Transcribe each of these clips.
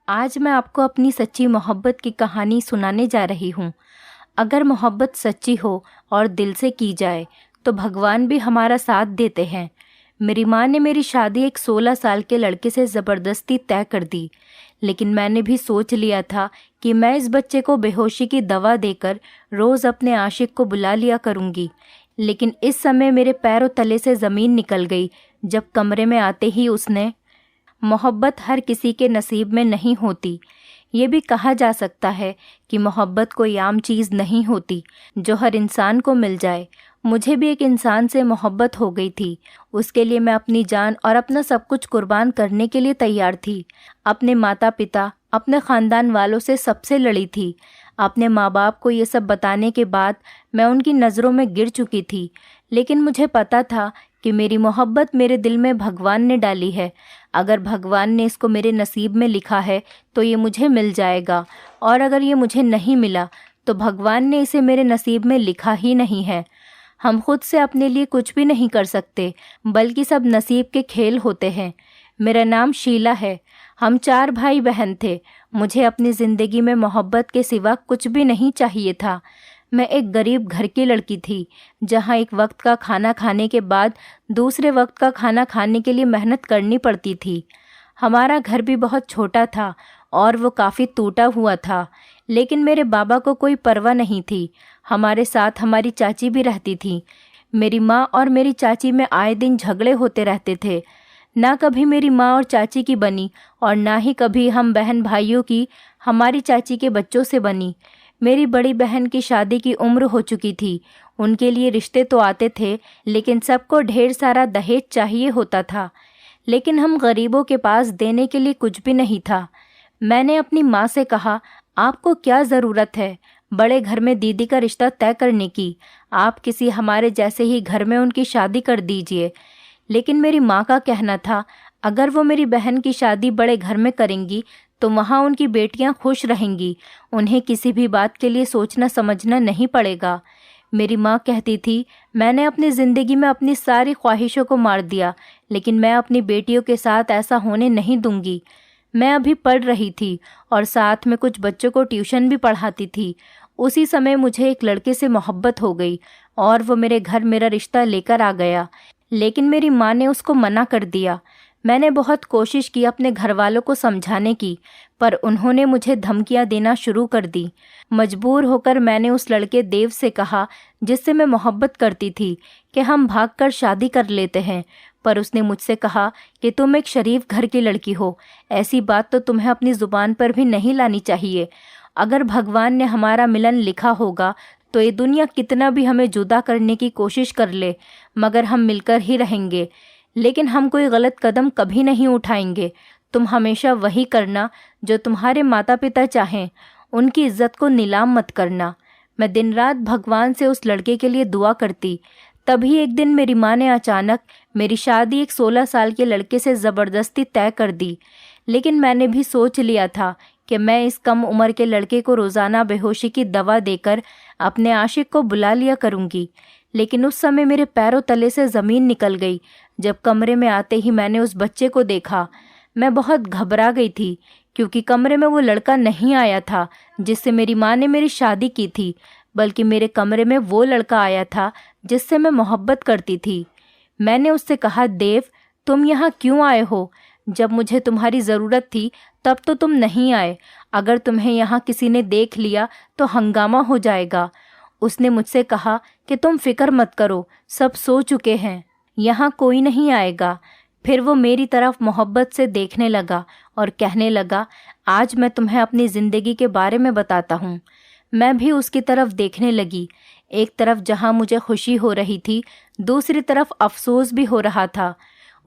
आज मैं आपको अपनी सच्ची मोहब्बत की कहानी सुनाने जा रही हूँ। अगर मोहब्बत सच्ची हो और दिल से की जाए तो भगवान भी हमारा साथ देते हैं। मेरी माँ ने मेरी शादी एक 16 साल के लड़के से ज़बरदस्ती तय कर दी, लेकिन मैंने भी सोच लिया था कि मैं इस बच्चे को बेहोशी की दवा देकर रोज़ अपने आशिक को बुला लिया करूँगी। लेकिन इस समय मेरे पैरों तले से ज़मीन निकल गई जब कमरे में आते ही उसने मोहब्बत हर किसी के नसीब में नहीं होती। ये भी कहा जा सकता है कि मोहब्बत कोई आम चीज़ नहीं होती जो हर इंसान को मिल जाए। मुझे भी एक इंसान से मोहब्बत हो गई थी। उसके लिए मैं अपनी जान और अपना सब कुछ कुर्बान करने के लिए तैयार थी। अपने माता पिता, अपने ख़ानदान वालों से सबसे लड़ी थी। अपने माँ बाप को ये सब बताने के बाद मैं उनकी नज़रों में गिर चुकी थी। लेकिन मुझे पता था कि मेरी मोहब्बत मेरे दिल में भगवान ने डाली है। अगर भगवान ने इसको मेरे नसीब में लिखा है तो ये मुझे मिल जाएगा, और अगर ये मुझे नहीं मिला तो भगवान ने इसे मेरे नसीब में लिखा ही नहीं है। हम खुद से अपने लिए कुछ भी नहीं कर सकते, बल्कि सब नसीब के खेल होते हैं। मेरा नाम शीला है। हम 4 भाई बहन थे। मुझे अपनी ज़िंदगी में मोहब्बत के सिवा कुछ भी नहीं चाहिए था। मैं एक गरीब घर की लड़की थी, जहाँ एक वक्त का खाना खाने के बाद दूसरे वक्त का खाना खाने के लिए मेहनत करनी पड़ती थी। हमारा घर भी बहुत छोटा था और वो काफ़ी टूटा हुआ था, लेकिन मेरे बाबा को कोई परवाह नहीं थी। हमारे साथ हमारी चाची भी रहती थी। मेरी माँ और मेरी चाची में आए दिन झगड़े होते रहते थे। ना कभी मेरी माँ और चाची की बनी और ना ही कभी हम बहन भाइयों की हमारी चाची के बच्चों से बनी। मेरी बड़ी बहन की शादी की उम्र हो चुकी थी। उनके लिए रिश्ते तो आते थे, लेकिन सबको ढेर सारा दहेज चाहिए होता था। लेकिन हम गरीबों के पास देने के लिए कुछ भी नहीं था। मैंने अपनी माँ से कहा, आपको क्या ज़रूरत है बड़े घर में दीदी का रिश्ता तय करने की? आप किसी हमारे जैसे ही घर में उनकी शादी कर दीजिए। लेकिन मेरी माँ का कहना था, अगर वो मेरी बहन की शादी बड़े घर में करेंगी तो वहाँ उनकी बेटियाँ खुश रहेंगी। उन्हें किसी भी बात के लिए सोचना समझना नहीं पड़ेगा। मेरी माँ कहती थी, मैंने अपनी ज़िंदगी में अपनी सारी ख्वाहिशों को मार दिया, लेकिन मैं अपनी बेटियों के साथ ऐसा होने नहीं दूंगी। मैं अभी पढ़ रही थी और साथ में कुछ बच्चों को ट्यूशन भी पढ़ाती थी। उसी समय मुझे एक लड़के से मोहब्बत हो गई और वो मेरे घर मेरा रिश्ता लेकर आ गया, लेकिन मेरी माँ ने उसको मना कर दिया। मैंने बहुत कोशिश की अपने घर वालों को समझाने की, पर उन्होंने मुझे धमकियां देना शुरू कर दी। मजबूर होकर मैंने उस लड़के देव से कहा, जिससे मैं मोहब्बत करती थी, कि हम भागकर शादी कर लेते हैं। पर उसने मुझसे कहा कि तुम एक शरीफ घर की लड़की हो, ऐसी बात तो तुम्हें अपनी ज़ुबान पर भी नहीं लानी चाहिए। अगर भगवान ने हमारा मिलन लिखा होगा तो ये दुनिया कितना भी हमें जुदा करने की कोशिश कर ले, मगर हम मिलकर ही रहेंगे। लेकिन हम कोई गलत कदम कभी नहीं उठाएंगे। तुम हमेशा वही करना जो तुम्हारे माता पिता चाहें। उनकी इज्जत को नीलाम मत करना। मैं दिन रात भगवान से उस लड़के के लिए दुआ करती। तभी एक दिन मेरी माँ ने अचानक मेरी शादी एक 16 साल के लड़के से ज़बरदस्ती तय कर दी। लेकिन मैंने भी सोच लिया था कि मैं इस कम उम्र के लड़के को रोज़ाना बेहोशी की दवा देकर अपने आशिक को बुला लिया करूँगी। लेकिन उस समय मेरे पैरों तले से ज़मीन निकल गई जब कमरे में आते ही मैंने उस बच्चे को देखा। मैं बहुत घबरा गई थी, क्योंकि कमरे में वो लड़का नहीं आया था जिससे मेरी माँ ने मेरी शादी की थी, बल्कि मेरे कमरे में वो लड़का आया था जिससे मैं मोहब्बत करती थी। मैंने उससे कहा, देव, तुम यहाँ क्यों आए हो? जब मुझे तुम्हारी ज़रूरत थी तब तो तुम नहीं आए। अगर तुम्हें यहाँ किसी ने देख लिया तो हंगामा हो जाएगा। उसने मुझसे कहा कि तुम फिक्र मत करो, सब सो चुके हैं, यहाँ कोई नहीं आएगा। फिर वो मेरी तरफ मोहब्बत से देखने लगा और कहने लगा, आज मैं तुम्हें अपनी ज़िंदगी के बारे में बताता हूँ। मैं भी उसकी तरफ देखने लगी। एक तरफ जहाँ मुझे खुशी हो रही थी, दूसरी तरफ अफसोस भी हो रहा था।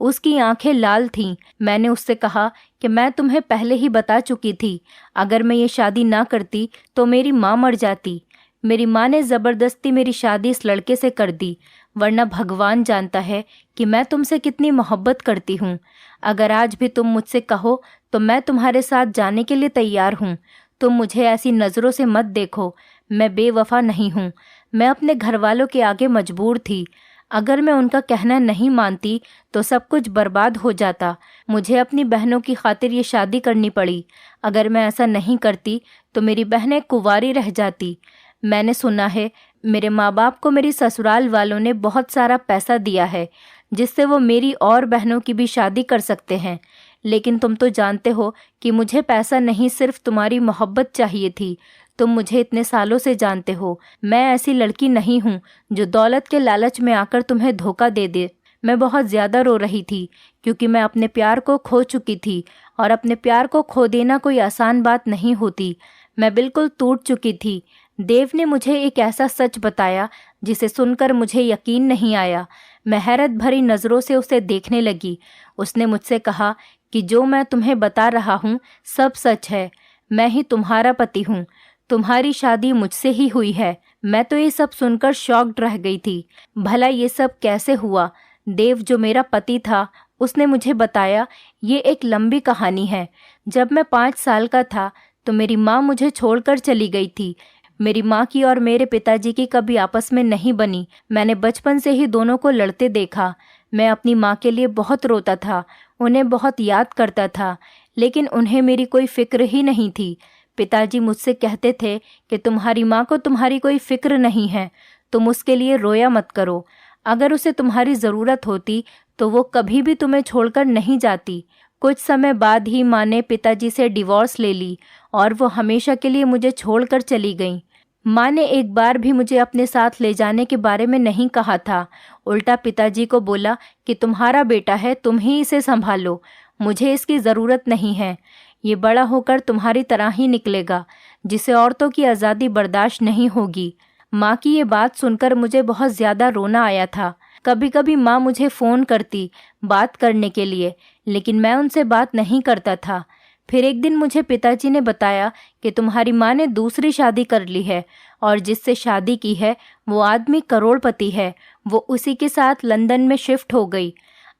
उसकी आंखें लाल थीं। मैंने उससे कहा कि मैं तुम्हें पहले ही बता चुकी थी, अगर मैं ये शादी ना करती तो मेरी माँ मर जाती। मेरी माँ ने ज़बरदस्ती मेरी शादी इस लड़के से कर दी, वरना भगवान जानता है कि मैं तुमसे कितनी मोहब्बत करती हूँ। अगर आज भी तुम मुझसे कहो तो मैं तुम्हारे साथ जाने के लिए तैयार हूँ। तुम मुझे ऐसी नज़रों से मत देखो, मैं बेवफा नहीं हूँ। मैं अपने घर वालों के आगे मजबूर थी। अगर मैं उनका कहना नहीं मानती तो सब कुछ बर्बाद हो जाता। मुझे अपनी बहनों की खातिर ये शादी करनी पड़ी। अगर मैं ऐसा नहीं करती तो मेरी बहनें कुंवारी रह जाती। मैंने सुना है मेरे माँ बाप को मेरी ससुराल वालों ने बहुत सारा पैसा दिया है, जिससे वो मेरी और बहनों की भी शादी कर सकते हैं। लेकिन तुम तो जानते हो कि मुझे पैसा नहीं, सिर्फ तुम्हारी मोहब्बत चाहिए थी। तुम मुझे इतने सालों से जानते हो, मैं ऐसी लड़की नहीं हूँ जो दौलत के लालच में आकर तुम्हें धोखा दे दे। मैं बहुत ज़्यादा रो रही थी क्योंकि मैं अपने प्यार को खो चुकी थी, और अपने प्यार को खो देना कोई आसान बात नहीं होती। मैं बिल्कुल टूट चुकी थी। देव ने मुझे एक ऐसा सच बताया जिसे सुनकर मुझे यकीन नहीं आया। मैं हैरत भरी नज़रों से उसे देखने लगी। उसने मुझसे कहा कि जो मैं तुम्हें बता रहा हूँ सब सच है। मैं ही तुम्हारा पति हूँ। तुम्हारी शादी मुझसे ही हुई है। मैं तो ये सब सुनकर शॉक्ड रह गई थी। भला ये सब कैसे हुआ? देव जो मेरा पति था उसने मुझे बताया। ये एक लंबी कहानी है। जब मैं 5 साल का था तो मेरी माँ मुझे छोड़कर चली गई थी। मेरी माँ की और मेरे पिताजी की कभी आपस में नहीं बनी। मैंने बचपन से ही दोनों को लड़ते देखा। मैं अपनी माँ के लिए बहुत रोता था, उन्हें बहुत याद करता था, लेकिन उन्हें मेरी कोई फिक्र ही नहीं थी। पिताजी मुझसे कहते थे कि तुम्हारी माँ को तुम्हारी कोई फिक्र नहीं है, तुम उसके लिए रोया मत करो। अगर उसे तुम्हारी ज़रूरत होती तो वो कभी भी तुम्हें छोड़कर नहीं जाती। कुछ समय बाद ही माँ ने पिताजी से डिवोर्स ले ली और वो हमेशा के लिए मुझे छोड़कर चली गई। माँ ने एक बार भी मुझे अपने साथ ले जाने के बारे में नहीं कहा था। उल्टा पिताजी को बोला कि तुम्हारा बेटा है, तुम ही इसे संभालो, मुझे इसकी ज़रूरत नहीं है। ये बड़ा होकर तुम्हारी तरह ही निकलेगा, जिसे औरतों की आज़ादी बर्दाश्त नहीं होगी। माँ की ये बात सुनकर मुझे बहुत ज़्यादा रोना आया था। कभी कभी माँ मुझे फ़ोन करती बात करने के लिए, लेकिन मैं उनसे बात नहीं करता था। फिर एक दिन मुझे पिताजी ने बताया कि तुम्हारी माँ ने दूसरी शादी कर ली है, और जिससे शादी की है वो आदमी करोड़पति है। वो उसी के साथ लंदन में शिफ्ट हो गई।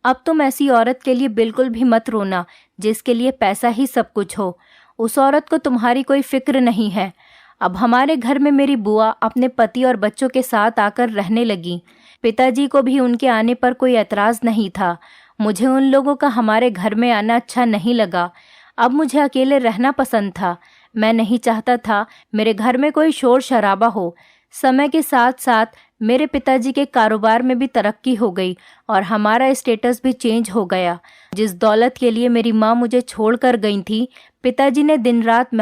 अब तुम ऐसी औरत के लिए बिल्कुल भी मत रोना जिसके लिए पैसा ही सब कुछ हो। उस औरत को तुम्हारी कोई फिक्र नहीं है। अब हमारे घर में मेरी बुआ अपने पति और बच्चों के साथ आकर रहने लगी। पिताजी को भी उनके आने पर कोई एतराज़ नहीं था। मुझे उन लोगों का हमारे घर में आना अच्छा नहीं लगा। अब मुझे अकेले रहना पसंद था। मैं नहीं चाहता था मेरे घर में कोई शोर शराबा हो। समय के साथ साथ मेरे पिताजी के कारोबार में भी तरक्की हो गई और हमारा स्टेटस भी चेंज हो गया। जिस दौलत के लिए मेरी माँ मुझे छोड़कर गई थी, पिताजी ने दिन रात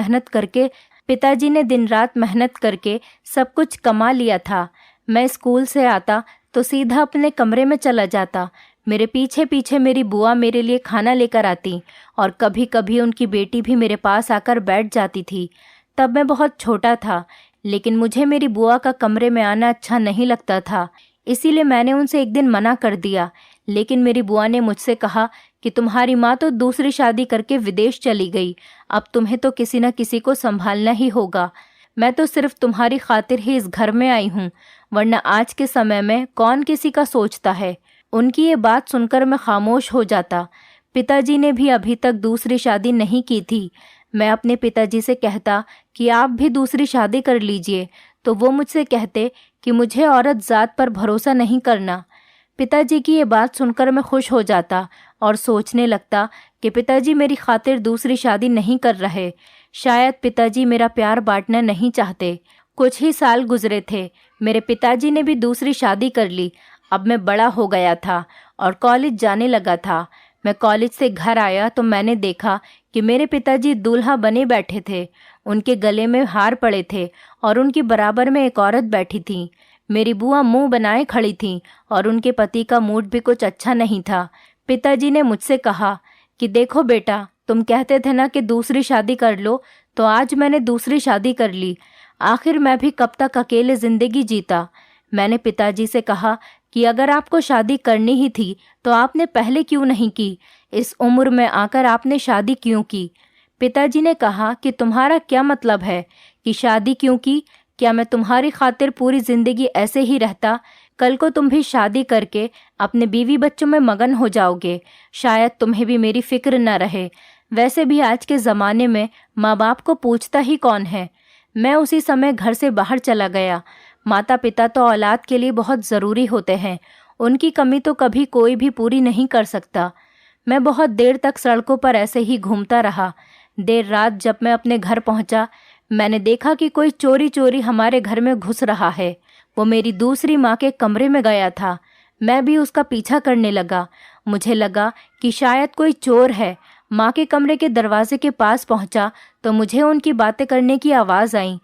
मेहनत करके सब कुछ कमा लिया था। मैं स्कूल से आता तो सीधा अपने कमरे में चला जाता। मेरे पीछे पीछे मेरी बुआ मेरे लिए खाना लेकर आती और कभी कभी उनकी बेटी भी मेरे पास आकर बैठ जाती थी। तब मैं बहुत छोटा था, लेकिन मुझे मेरी बुआ का कमरे में आना अच्छा नहीं लगता था। इसीलिए मैंने उनसे एक दिन मना कर दिया। लेकिन मेरी बुआ ने मुझसे कहा कि तुम्हारी माँ तो दूसरी शादी करके विदेश चली गई, अब तुम्हें तो किसी न किसी को संभालना ही होगा। मैं तो सिर्फ तुम्हारी खातिर ही इस घर में आई हूँ, वरना आज के समय में कौन किसी का सोचता है। उनकी ये बात सुनकर मैं खामोश हो जाता। पिताजी ने भी अभी तक दूसरी शादी नहीं की थी। मैं अपने पिताजी से कहता कि आप भी दूसरी शादी कर लीजिए, तो वो मुझसे कहते कि मुझे औरत ज़ात पर भरोसा नहीं करना। पिताजी की ये बात सुनकर मैं खुश हो जाता और सोचने लगता कि पिताजी मेरी खातिर दूसरी शादी नहीं कर रहे। शायद पिताजी मेरा प्यार बांटना नहीं चाहते। कुछ ही साल गुजरे थे, मेरे पिताजी ने भी दूसरी शादी कर ली। अब मैं बड़ा हो गया था और कॉलेज जाने लगा था। मैं कॉलेज से घर आया तो मैंने देखा कि मेरे पिताजी दूल्हा बने बैठे थे। उनके गले में हार पड़े थे और उनकी बराबर में एक औरत बैठी थी। मेरी बुआ मुंह बनाए खड़ी थी और उनके पति का मूड भी कुछ अच्छा नहीं था। पिताजी ने मुझसे कहा कि देखो बेटा, तुम कहते थे ना कि दूसरी शादी कर लो, तो आज मैंने दूसरी शादी कर ली। आखिर मैं भी कब तक अकेले ज़िंदगी जीता। मैंने पिताजी से कहा कि अगर आपको शादी करनी ही थी तो आपने पहले क्यों नहीं की? इस उम्र में आकर आपने शादी क्यों की? पिताजी ने कहा कि तुम्हारा क्या मतलब है कि शादी क्यों की? क्या मैं तुम्हारी खातिर पूरी ज़िंदगी ऐसे ही रहता? कल को तुम भी शादी करके अपने बीवी बच्चों में मगन हो जाओगे। शायद तुम्हें भी मेरी फिक्र न रहे। वैसे भी आज के ज़माने में माँ बाप को पूछता ही कौन है। मैं उसी समय घर से बाहर चला गया। माता पिता तो औलाद के लिए बहुत ज़रूरी होते हैं। उनकी कमी तो कभी कोई भी पूरी नहीं कर सकता। मैं बहुत देर तक सड़कों पर ऐसे ही घूमता रहा। देर रात जब मैं अपने घर पहुंचा, मैंने देखा कि कोई चोरी चोरी हमारे घर में घुस रहा है। वो मेरी दूसरी माँ के कमरे में गया था। मैं भी उसका पीछा करने लगा। मुझे लगा कि शायद कोई चोर है। माँ के कमरे के दरवाजे के पास पहुंचा तो मुझे उनकी बातें करने की आवाज़ आई।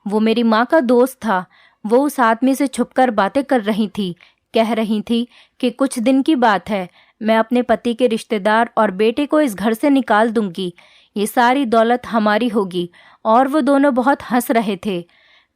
वो मेरी माँ का दोस्त था। वो उस आदमी से छुपकर बातें कर रही थी। कह रही थी कि कुछ दिन की बात है, मैं अपने पति के रिश्तेदार और बेटे को इस घर से निकाल दूंगी। ये सारी दौलत हमारी होगी। और वो दोनों बहुत हंस रहे थे।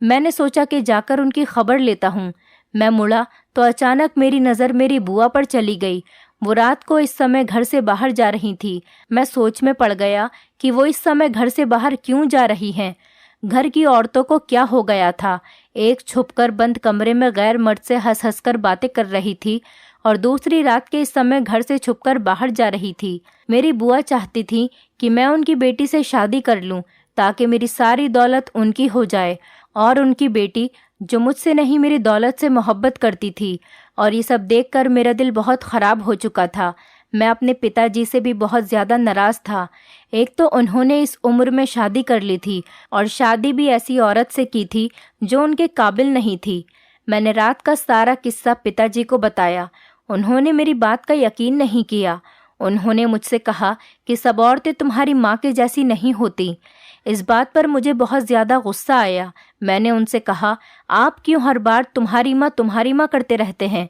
मैंने सोचा कि जाकर उनकी खबर लेता हूँ। मैं मुड़ा तो अचानक मेरी नज़र मेरी बुआ पर चली गई। वो रात को इस समय घर से बाहर जा रही थी। मैं सोच में पड़ गया कि वो इस समय घर से बाहर क्यों जा रही हैं। घर की औरतों को क्या हो गया था। एक छुपकर बंद कमरे में गैर मर्द से हंस हंस कर बातें कर रही थी और दूसरी रात के इस समय घर से छुपकर बाहर जा रही थी। मेरी बुआ चाहती थी कि मैं उनकी बेटी से शादी कर लूं ताकि मेरी सारी दौलत उनकी हो जाए, और उनकी बेटी जो मुझसे नहीं मेरी दौलत से मोहब्बत करती थी। और ये सब देखकर मेरा दिल बहुत ख़राब हो चुका था। मैं अपने पिताजी से भी बहुत ज़्यादा नाराज़ था। एक तो उन्होंने इस उम्र में शादी कर ली थी और शादी भी ऐसी औरत से की थी जो उनके काबिल नहीं थी। मैंने रात का सारा किस्सा पिताजी को बताया। उन्होंने मेरी बात का यकीन नहीं किया। उन्होंने मुझसे कहा कि सब औरतें तुम्हारी माँ के जैसी नहीं होती। इस बात पर मुझे बहुत ज़्यादा गुस्सा आया। मैंने उनसे कहा, आप क्यों हर बार तुम्हारी माँ करते रहते हैं?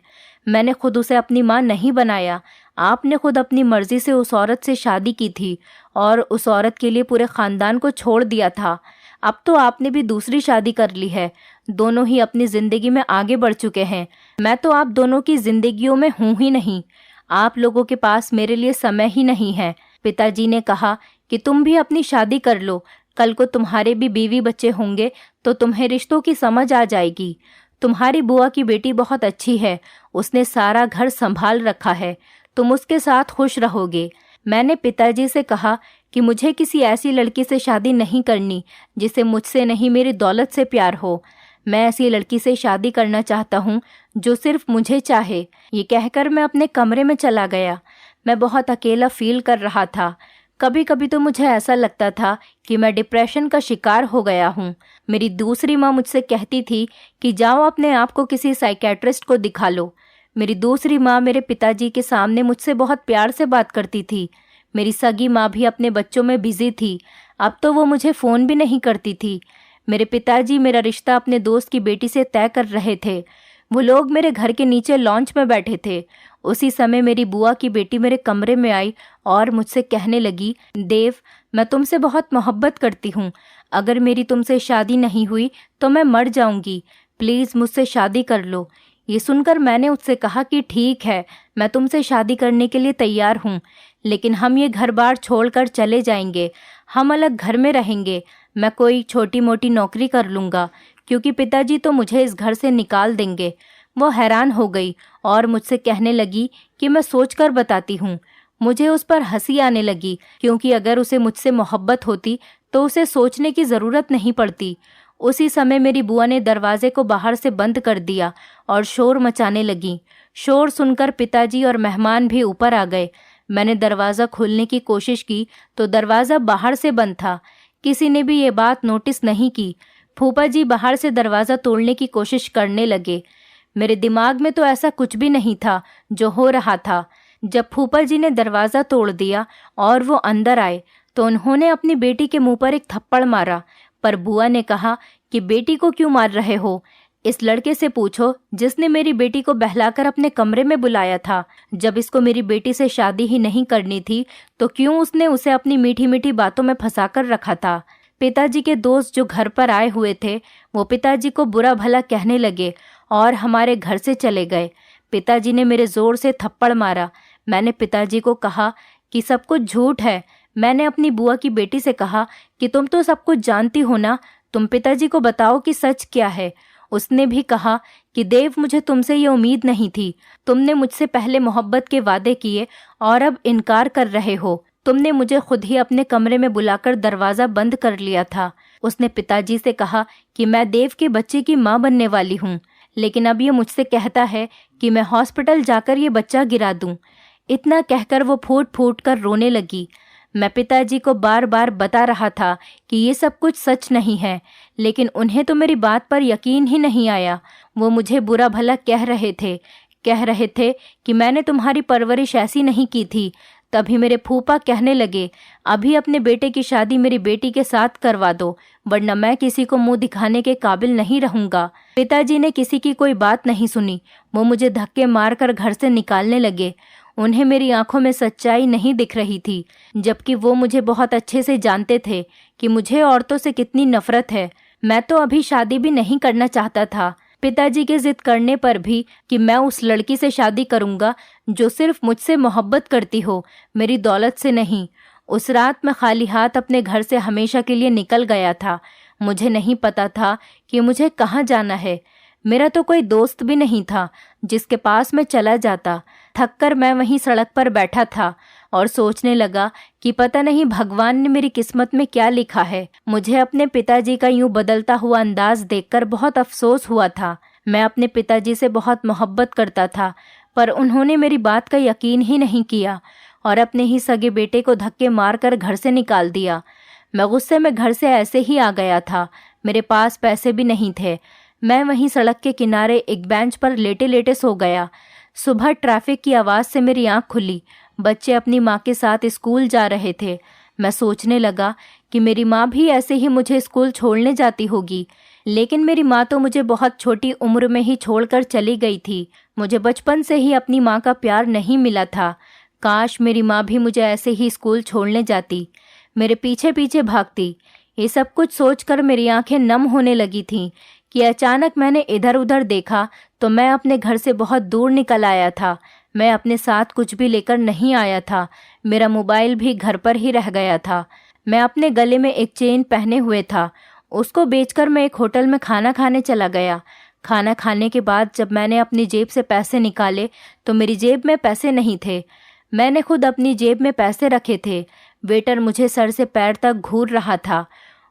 मैंने खुद उसे अपनी माँ नहीं बनाया। आपने खुद अपनी मर्जी से उस औरत से शादी की थी और उस औरत के लिए पूरे ख़ानदान को छोड़ दिया था। अब तो आपने भी दूसरी शादी कर ली है। दोनों ही अपनी ज़िंदगी में आगे बढ़ चुके हैं। मैं तो आप दोनों की ज़िंदगियों में हूँ ही नहीं। आप लोगों के पास मेरे लिए समय ही नहीं है। पिताजी ने कहा कि तुम भी अपनी शादी कर लो। कल को तुम्हारे भी बीवी बच्चे होंगे तो तुम्हें रिश्तों की समझ आ जाएगी। तुम्हारी बुआ की बेटी बहुत अच्छी है। उसने सारा घर संभाल रखा है। तुम उसके साथ खुश रहोगे। मैंने पिताजी से कहा कि मुझे किसी ऐसी लड़की से शादी नहीं करनी जिसे मुझसे नहीं मेरी दौलत से प्यार हो। मैं ऐसी लड़की से शादी करना चाहता हूँ जो सिर्फ मुझे चाहे। ये कहकर मैं अपने कमरे में चला गया। मैं बहुत अकेला फील कर रहा था। कभी कभी तो मुझे ऐसा लगता था कि मैं डिप्रेशन का शिकार हो गया हूँ। मेरी दूसरी माँ मुझसे कहती थी कि जाओ अपने आप को किसी साइकेट्रिस्ट को दिखा लो। मेरी दूसरी माँ मेरे पिताजी के सामने मुझसे बहुत प्यार से बात करती थी। मेरी सगी माँ भी अपने बच्चों में बिजी थी। अब तो वो मुझे फ़ोन भी नहीं करती थी। मेरे पिताजी मेरा रिश्ता अपने दोस्त की बेटी से तय कर रहे थे। वो लोग मेरे घर के नीचे लॉन्च में बैठे थे। उसी समय मेरी बुआ की बेटी मेरे कमरे में आई और मुझसे कहने लगी, देव, मैं तुमसे बहुत मोहब्बत करती हूँ। अगर मेरी तुमसे शादी नहीं हुई तो मैं मर जाऊंगी। प्लीज़ मुझसे शादी कर लो। ये सुनकर मैंने उससे कहा कि ठीक है, मैं तुमसे शादी करने के लिए तैयार हूँ, लेकिन हम ये घर बार छोड़कर चले जाएंगे। हम अलग घर में रहेंगे। मैं कोई छोटी मोटी नौकरी कर लूँगा क्योंकि पिताजी तो मुझे इस घर से निकाल देंगे। वो हैरान हो गई और मुझसे कहने लगी कि मैं सोचकर बताती हूँ। मुझे उस पर हंसी आने लगी क्योंकि अगर उसे मुझसे मोहब्बत होती तो उसे सोचने की ज़रूरत नहीं पड़ती। उसी समय मेरी बुआ ने दरवाजे को बाहर से बंद कर दिया और शोर मचाने लगी। शोर सुनकर पिताजी और मेहमान भी ऊपर आ गए। मैंने दरवाज़ा खोलने की कोशिश की तो दरवाज़ा बाहर से बंद था। किसी ने भी ये बात नोटिस नहीं की। फूफा जी बाहर से दरवाज़ा तोड़ने की कोशिश करने लगे। मेरे दिमाग में तो ऐसा कुछ भी नहीं था जो हो रहा था। जब फूफा जी ने दरवाज़ा तोड़ दिया और वो अंदर आए तो उन्होंने अपनी बेटी के मुंह पर एक थप्पड़ मारा। पर बुआ ने कहा कि बेटी को क्यों मार रहे हो? इस लड़के से पूछो जिसने मेरी बेटी को बहलाकर अपने कमरे में बुलाया था। जब इसको मेरी बेटी से शादी ही नहीं करनी थी तो क्यों उसने उसे अपनी मीठी मीठी बातों में फंसाकर रखा था। पिताजी के दोस्त जो घर पर आए हुए थे वो पिताजी को बुरा भला कहने लगे और हमारे घर से चले गए। पिताजी ने मेरे ज़ोर से थप्पड़ मारा। मैंने पिताजी को कहा कि सब कुछ झूठ है। मैंने अपनी बुआ की बेटी से कहा कि तुम तो सब कुछ जानती हो ना, तुम पिताजी को बताओ कि सच क्या है। उसने भी कहा कि देव, मुझे तुमसे ये उम्मीद नहीं थी। तुमने मुझसे पहले मोहब्बत के वादे किए और अब इनकार कर रहे हो। तुमने मुझे खुद ही अपने कमरे में बुलाकर दरवाज़ा बंद कर लिया था। उसने पिताजी से कहा कि मैं देव के बच्चे की माँ बनने वाली हूँ, लेकिन अब ये मुझसे कहता है कि मैं हॉस्पिटल जाकर ये बच्चा गिरा दूं। इतना कहकर वो फूट फूट कर रोने लगी। मैं पिताजी को बार बार बता रहा था कि ये सब कुछ सच नहीं है, लेकिन उन्हें तो मेरी बात पर यकीन ही नहीं आया। वो मुझे बुरा भला कह रहे थे कि मैंने तुम्हारी परवरिश ऐसी नहीं की थी। तभी मेरे फूफा कहने लगे, अभी अपने बेटे की शादी मेरी बेटी के साथ करवा दो, वरना मैं किसी को मुंह दिखाने के काबिल नहीं रहूंगा। पिताजी ने किसी की कोई बात नहीं सुनी। वो मुझे धक्के मारकर घर से निकालने लगे। उन्हें मेरी आंखों में सच्चाई नहीं दिख रही थी, जबकि वो मुझे बहुत अच्छे से जानते थे कि मुझे औरतों से कितनी नफरत है। मैं तो अभी शादी भी नहीं करना चाहता था। पिताजी के जिद करने पर भी कि मैं उस लड़की से शादी करूंगा जो सिर्फ मुझसे मोहब्बत करती हो, मेरी दौलत से नहीं। उस रात मैं खाली हाथ अपने घर से हमेशा के लिए निकल गया था। मुझे नहीं पता था कि मुझे कहाँ जाना है। मेरा तो कोई दोस्त भी नहीं था जिसके पास मैं चला जाता। थककर मैं वहीं सड़क पर बैठा था और सोचने लगा कि पता नहीं भगवान ने मेरी किस्मत में क्या लिखा है। मुझे अपने पिताजी का यूं बदलता हुआ अंदाज देखकर बहुत अफसोस हुआ था। मैं अपने पिताजी से बहुत मोहब्बत करता था, पर उन्होंने मेरी बात का यकीन ही नहीं किया और अपने ही सगे बेटे को धक्के मारकर घर से निकाल दिया। मैं गुस्से में घर से ऐसे ही आ गया था। मेरे पास पैसे भी नहीं थे। मैं वहीं सड़क के किनारे एक बेंच पर लेटे लेटे सो गया। सुबह ट्रैफिक की आवाज़ से मेरी आंख खुली। बच्चे अपनी माँ के साथ स्कूल जा रहे थे। मैं सोचने लगा कि मेरी माँ भी ऐसे ही मुझे स्कूल छोड़ने जाती होगी, लेकिन मेरी माँ तो मुझे बहुत छोटी उम्र में ही छोड़कर चली गई थी। मुझे बचपन से ही अपनी माँ का प्यार नहीं मिला था। काश मेरी माँ भी मुझे ऐसे ही स्कूल छोड़ने जाती, मेरे पीछे पीछे भागती। ये सब कुछ सोचकर मेरी आंखें नम होने लगी थीं कि अचानक मैंने इधर उधर देखा तो मैं अपने घर से बहुत दूर निकल आया था। मैं अपने साथ कुछ भी लेकर नहीं आया था। मेरा मोबाइल भी घर पर ही रह गया था। मैं अपने गले में एक चेन पहने हुए था। उसको बेचकर मैं एक होटल में खाना खाने चला गया। खाना खाने के बाद जब मैंने अपनी जेब से पैसे निकाले तो मेरी जेब में पैसे नहीं थे। मैंने खुद अपनी जेब में पैसे रखे थे। वेटर मुझे सर से पैर तक घूर रहा था।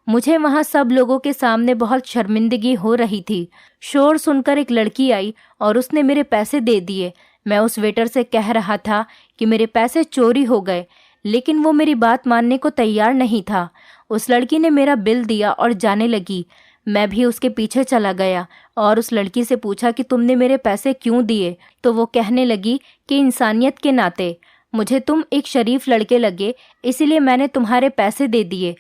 मुझे वहाँ सब लोगों के सामने बहुत शर्मिंदगी हो रही थी। शोर सुनकर एक लड़की आई और उसने मेरे पैसे दे दिए। मैं उस वेटर से कह रहा था कि मेरे पैसे चोरी हो गए, लेकिन वो मेरी बात मानने को तैयार नहीं था। उस लड़की ने मेरा बिल दिया और जाने लगी। मैं भी उसके पीछे चला गया और उस लड़की से पूछा कि तुमने मेरे पैसे क्यों दिए? तो वो कहने लगी कि इंसानियत के नाते मुझे तुम एक शरीफ लड़के लगे, इसीलिए मैंने तुम्हारे पैसे दे दिए।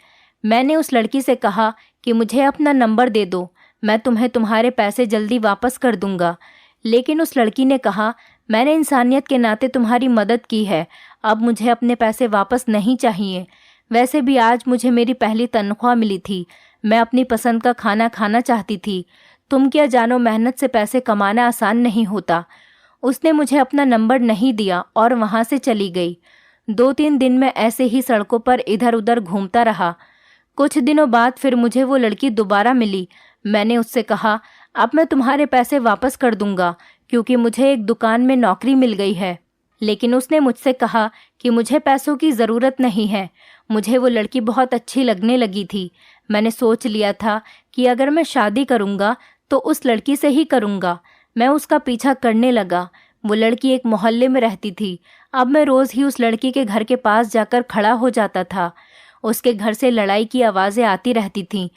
मैंने उस लड़की से कहा कि मुझे अपना नंबर दे दो, मैं तुम्हें तुम्हारे पैसे जल्दी वापस कर दूंगा। लेकिन उस लड़की ने कहा, मैंने इंसानियत के नाते तुम्हारी मदद की है, अब मुझे अपने पैसे वापस नहीं चाहिए। वैसे भी आज मुझे मेरी पहली तनख्वाह मिली थी। मैं अपनी पसंद का खाना खाना चाहती थी। तुम क्या जानो, मेहनत से पैसे कमाना आसान नहीं होता। उसने मुझे अपना नंबर नहीं दिया और वहाँ से चली गई। 2-3 दिन मैं ऐसे ही सड़कों पर इधर उधर घूमता रहा। कुछ दिनों बाद फिर मुझे वो लड़की दोबारा मिली। मैंने उससे कहा, अब मैं तुम्हारे पैसे वापस कर दूंगा क्योंकि मुझे एक दुकान में नौकरी मिल गई है। लेकिन उसने मुझसे कहा कि मुझे पैसों की ज़रूरत नहीं है। मुझे वो लड़की बहुत अच्छी लगने लगी थी। मैंने सोच लिया था कि अगर मैं शादी करूंगा तो उस लड़की से ही करूंगा। मैं उसका पीछा करने लगा। वो लड़की एक मोहल्ले में रहती थी। अब मैं रोज़ ही उस लड़की के घर के पास जाकर खड़ा हो जाता था। उसके घर से लड़ाई की आवाज़ें आती रहती थीं।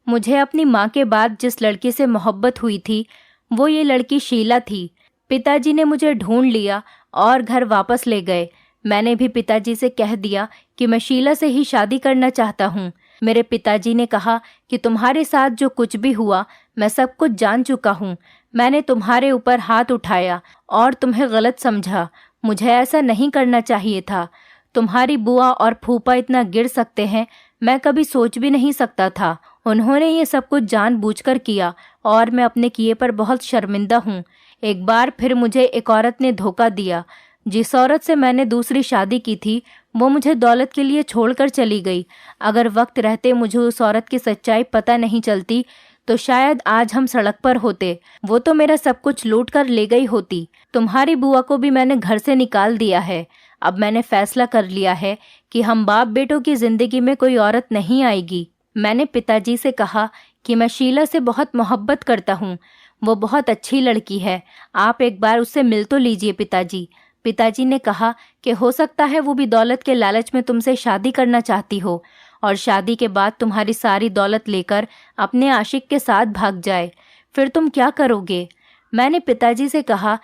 मुझे अपनी माँ के बाद जिस लड़की से मोहब्बत हुई थी वो ये लड़की शीला थी। पिताजी ने मुझे ढूंढ लिया और घर वापस ले गए। मैंने भी पिताजी से कह दिया कि मैं शीला से ही शादी करना चाहता हूँ। मेरे पिताजी ने कहा कि तुम्हारे साथ जो कुछ भी हुआ मैं सब कुछ जान चुका हूँ। मैंने तुम्हारे ऊपर हाथ उठाया और तुम्हें गलत समझा। मुझे ऐसा नहीं करना चाहिए था। तुम्हारी बुआ और फूफा इतना गिर सकते हैं मैं कभी सोच भी नहीं सकता था। उन्होंने ये सब कुछ जानबूझकर किया और मैं अपने किए पर बहुत शर्मिंदा हूँ। एक बार फिर मुझे एक औरत ने धोखा दिया। जिस औरत से मैंने दूसरी शादी की थी वो मुझे दौलत के लिए छोड़कर चली गई। अगर वक्त रहते मुझे उस औरत की सच्चाई पता नहीं चलती तो शायद आज हम सड़क पर होते। वो तो मेरा सब कुछ लूट कर ले गई होती। तुम्हारी बुआ को भी मैंने घर से निकाल दिया है। अब मैंने फैसला कर लिया है कि हम बाप बेटों की जिंदगी में कोई औरत नहीं आएगी। मैंने पिताजी से कहा कि मैं शीला से बहुत मोहब्बत करता हूँ। वो बहुत अच्छी लड़की है, आप एक बार उससे मिल तो लीजिए पिताजी। पिताजी ने कहा कि हो सकता है वो भी दौलत के लालच में तुमसे शादी करना चाहती हो और शादी के बाद तुम्हारी सारी दौलत लेकर अपने आशिक के साथ भाग जाए, फिर तुम क्या करोगे? मैंने पिताजी से कहा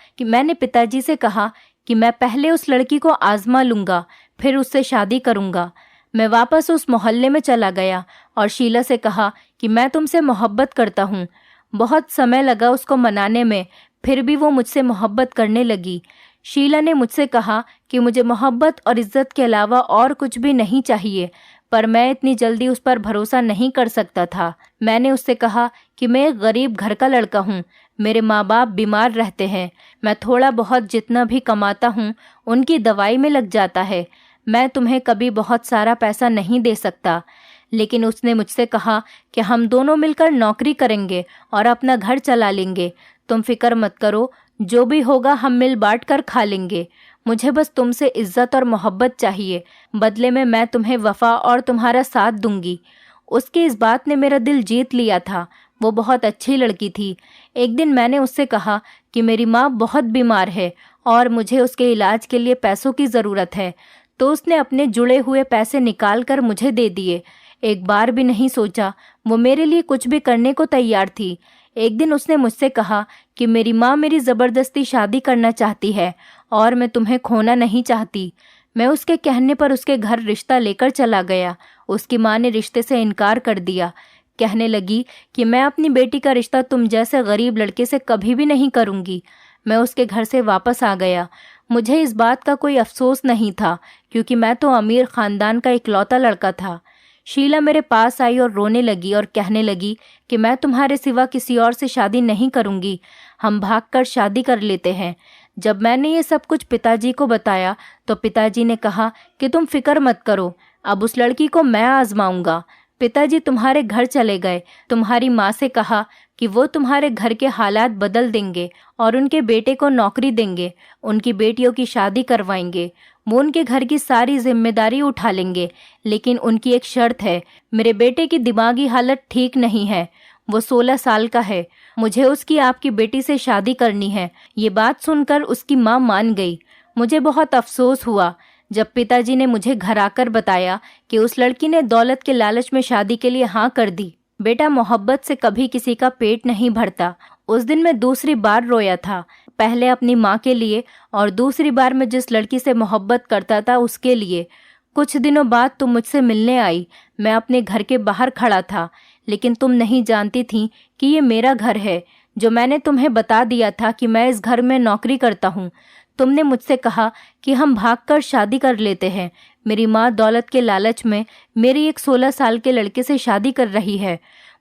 कि मैं पहले उस लड़की को आजमा लूँगा, फिर उससे शादी करूँगा। मैं वापस उस मोहल्ले में चला गया और शीला से कहा कि मैं तुमसे मोहब्बत करता हूँ। बहुत समय लगा उसको मनाने में, फिर भी वो मुझसे मोहब्बत करने लगी। शीला ने मुझसे कहा कि मुझे मोहब्बत और इज्जत के अलावा और कुछ भी नहीं चाहिए, पर मैं इतनी जल्दी उस पर भरोसा नहीं कर सकता था। मैंने उससे कहा कि मैं एक गरीब घर का लड़का हूँ, मेरे माँ बाप बीमार रहते हैं, मैं थोड़ा बहुत जितना भी कमाता हूँ उनकी दवाई में लग जाता है, मैं तुम्हें कभी बहुत सारा पैसा नहीं दे सकता। लेकिन उसने मुझसे कहा कि हम दोनों मिलकर नौकरी करेंगे और अपना घर चला लेंगे, तुम फिक्र मत करो, जो भी होगा हम मिल बांट कर खा लेंगे। मुझे बस तुमसे इज्जत और मोहब्बत चाहिए, बदले में मैं तुम्हें वफा और तुम्हारा साथ दूंगी। उसकी इस बात ने मेरा दिल जीत लिया था। वो बहुत अच्छी लड़की थी। एक दिन मैंने उससे कहा कि मेरी माँ बहुत बीमार है और मुझे उसके इलाज के लिए पैसों की ज़रूरत है, तो उसने अपने जुड़े हुए पैसे निकाल कर मुझे दे दिए। एक बार भी नहीं सोचा, वो मेरे लिए कुछ भी करने को तैयार थी। एक दिन उसने मुझसे कहा कि मेरी माँ मेरी ज़बरदस्ती शादी करना चाहती है और मैं तुम्हें खोना नहीं चाहती। मैं उसके कहने पर उसके घर रिश्ता लेकर चला गया। उसकी माँ ने रिश्ते से इनकार कर दिया, कहने लगी कि मैं अपनी बेटी का रिश्ता तुम जैसे गरीब लड़के से कभी भी नहीं करूँगी। मैं उसके घर से वापस आ गया। मुझे इस बात का कोई अफसोस नहीं था, क्योंकि मैं तो अमीर ख़ानदान का इकलौता लड़का था। शीला मेरे पास आई और रोने लगी और कहने लगी कि मैं तुम्हारे सिवा किसी और से शादी नहीं करूँगी, हम भागकर शादी कर लेते हैं। जब मैंने ये सब कुछ पिताजी को बताया तो पिताजी ने कहा कि तुम फिक्र मत करो, अब उस लड़की को मैं आजमाऊंगा। पिताजी तुम्हारे घर चले गए, तुम्हारी माँ से कहा कि वो तुम्हारे घर के हालात बदल देंगे और उनके बेटे को नौकरी देंगे, उनकी बेटियों की शादी करवाएंगे, वो उनके घर की सारी जिम्मेदारी उठा लेंगे। लेकिन उनकी एक शर्त है, मेरे बेटे की दिमागी हालत ठीक नहीं है, वो 16 साल का है, मुझे उसकी आपकी बेटी से शादी करनी है। ये बात सुनकर उसकी माँ मान गई। मुझे बहुत अफसोस हुआ जब पिताजी ने मुझे घर आकर बताया कि उस लड़की ने दौलत के लालच में शादी के लिए हाँ कर दी। बेटा, मोहब्बत से कभी किसी का पेट नहीं भरता। उस दिन मैं दूसरी बार रोया था, पहले अपनी माँ के लिए और दूसरी बार मैं जिस लड़की से मोहब्बत करता था उसके लिए। कुछ दिनों बाद तुम मुझसे मिलने आई। मैं अपने घर के बाहर खड़ा था, लेकिन तुम नहीं जानती थी कि ये मेरा घर है। जो मैंने तुम्हें बता दिया था कि मैं इस घर में नौकरी करता हूँ, तुमने मुझसे कहा कि हम भागकर शादी कर लेते हैं। मेरी माँ दौलत के लालच में मेरी एक 16 साल के लड़के से शादी कर रही है।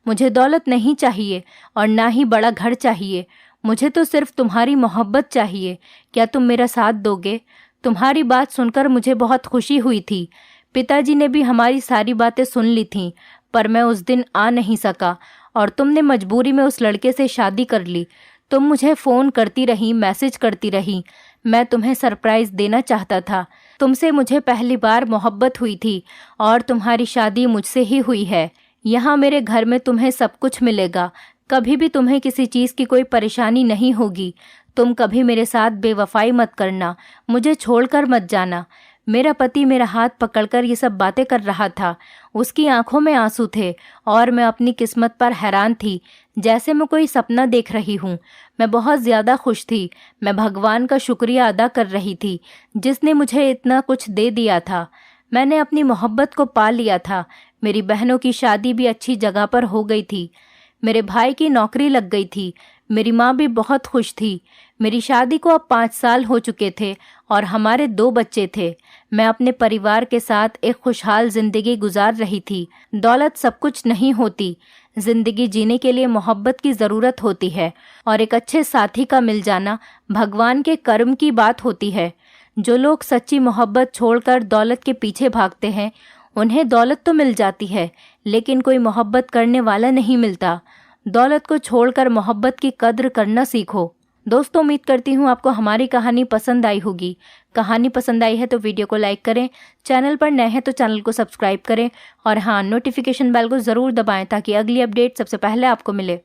मुझे दौलत नहीं चाहिए और ना ही बड़ा घर चाहिए, मुझे तो सिर्फ तुम्हारी मोहब्बत चाहिए। क्या तुम मेरा साथ दोगे? तुम्हारी बात सुनकर मुझे बहुत खुशी हुई थी। पिताजी ने भी हमारी सारी बातें सुन ली थीं, पर मैं उस दिन आ नहीं सका और तुमने मजबूरी में उस लड़के से शादी कर ली। तुम मुझे फ़ोन करती रही, मैसेज करती रही। मैं तुम्हें सरप्राइज़ देना चाहता था। तुमसे मुझे पहली बार मोहब्बत हुई थी और तुम्हारी शादी मुझसे ही हुई है। यहाँ मेरे घर में तुम्हें सब कुछ मिलेगा, कभी भी तुम्हें किसी चीज़ की कोई परेशानी नहीं होगी। तुम कभी मेरे साथ बेवफाई मत करना, मुझे छोड़कर मत जाना। मेरा पति मेरा हाथ पकड़कर ये सब बातें कर रहा था। उसकी आंखों में आंसू थे और मैं अपनी किस्मत पर हैरान थी, जैसे मैं कोई सपना देख रही हूँ। मैं बहुत ज़्यादा खुश थी। मैं भगवान का शुक्रिया अदा कर रही थी, जिसने मुझे इतना कुछ दे दिया था। मैंने अपनी मोहब्बत को पा लिया था। मेरी बहनों की शादी भी अच्छी जगह पर हो गई थी। मेरे भाई की नौकरी लग गई थी। मेरी माँ भी बहुत खुश थी। मेरी शादी को अब 5 साल हो चुके थे और हमारे 2 बच्चे थे। मैं अपने परिवार के साथ एक खुशहाल जिंदगी गुजार रही थी। दौलत सब कुछ नहीं होती। जिंदगी जीने के लिए मोहब्बत की ज़रूरत होती है और एक अच्छे साथी का मिल जाना भगवान के कर्म की बात होती है। जो लोग सच्ची मोहब्बत छोड़कर दौलत के पीछे भागते हैं, उन्हें दौलत तो मिल जाती है, लेकिन कोई मोहब्बत करने वाला नहीं मिलता। दौलत को छोड़कर मोहब्बत की कद्र करना सीखो। दोस्तों, उम्मीद करती हूँ आपको हमारी कहानी पसंद आई होगी। कहानी पसंद आई है तो वीडियो को लाइक करें, चैनल पर नए हैं तो चैनल को सब्सक्राइब करें और हाँ, नोटिफिकेशन बेल को ज़रूर दबाएं ताकि अगली अपडेट सबसे पहले आपको मिले।